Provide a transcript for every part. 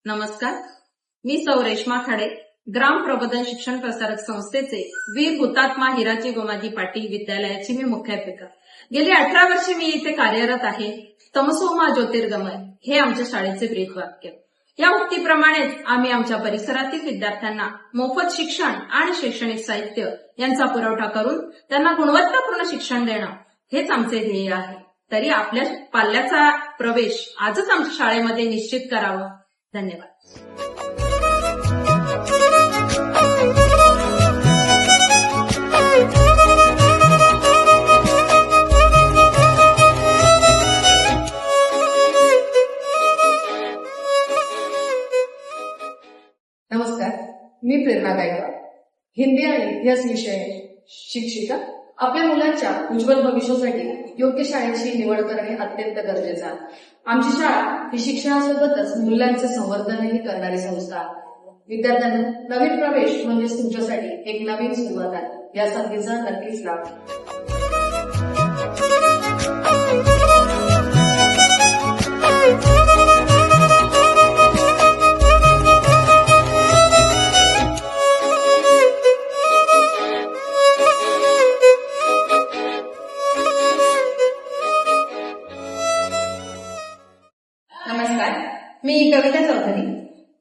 नमस्कार, मी सौ रेश्मा खाडे, ग्राम प्रबोधन शिक्षण प्रसारक संस्थेचे वीर हुतात्मा हिराजी गोमाजी पाटील विद्यालयाची मी मुख्याध्यापिका. गेली 18 वर्षे मी इथे कार्यरत आहे. तमसो मा ज्योतिर्गमय हे आमच्या शाळेचे ब्रीदवाक्य. या उक्तीप्रमाणेच आम्ही आमच्या परिसरातील विद्यार्थ्यांना मोफत शिक्षण आणि शैक्षणिक साहित्य यांचा पुरवठा करून त्यांना गुणवत्तापूर्ण शिक्षण देणं हेच आमचे ध्येय आहे. तरी आपल्या पाल्याचा प्रवेश आजच आमच्या शाळेमध्ये निश्चित करावा. धन्यवाद. नमस्कार, मी प्रेरणा गायकवाड, हिंदी आणि इतिहास विषय शिक्षिका. आपल्या मुलांच्या उज्ज्वल भविष्यासाठी योग्य शाळेची निवड करणे अत्यंत गरजेचं आहे. आमची शाळा ही शिक्षणासोबतच मूल्यांचे संवर्धनही करणारी संस्था आहे. विद्यार्थ्यांना नवीन प्रवेश म्हणजेच तुमच्यासाठी एक नवीन सुरुवात आहे. या संधीचा नक्कीच लाभ. नमस्कार, मी कविता चौधरी.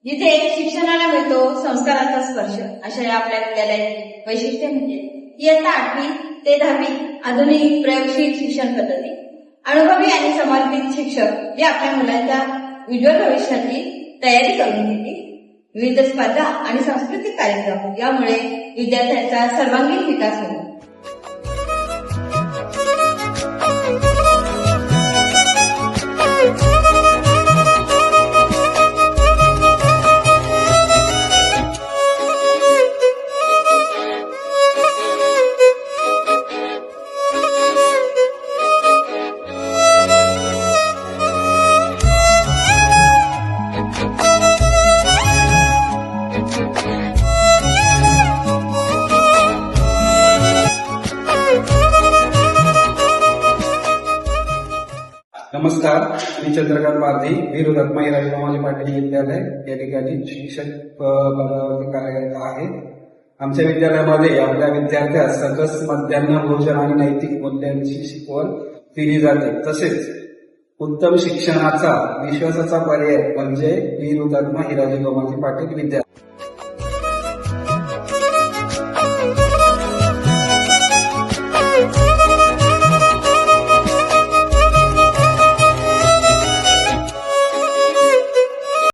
जिथे शिक्षणाला मिळतो संस्कारांचा स्पर्श अशा या आपल्या विद्यालयाचे वैशिष्ट्य म्हणजे इयत्ता 8वी ते 10वी आधुनिक प्रयोगशील शिक्षण पद्धती. अनुभवी आणि समर्पित शिक्षक हे आपल्या मुलांच्या उज्ज्वल भविष्याची तयारी करून घेतील. विविध स्पर्धा आणि सांस्कृतिक कार्यक्रम यामुळे विद्यार्थ्यांचा सर्वांगीण विकास होईल. नमस्कार, मी चंद्रकांत पारधी, वीर हुतात्मा हिराजी गोमाजी पाटील विद्यालय या ठिकाणी शिक्षक पदावरती कार्यरत आहे. आमच्या विद्यालयामध्ये आपल्या विद्यार्थ्यास सकस मध्यान्ह भोजन आणि नैतिक मूल्यांची शिकवण दिली जाते. तसेच उत्तम शिक्षणाचा विश्वासाचा पर्याय म्हणजे वीर हुतात्मा हिराजी गोमाजी पाटील विद्यालय.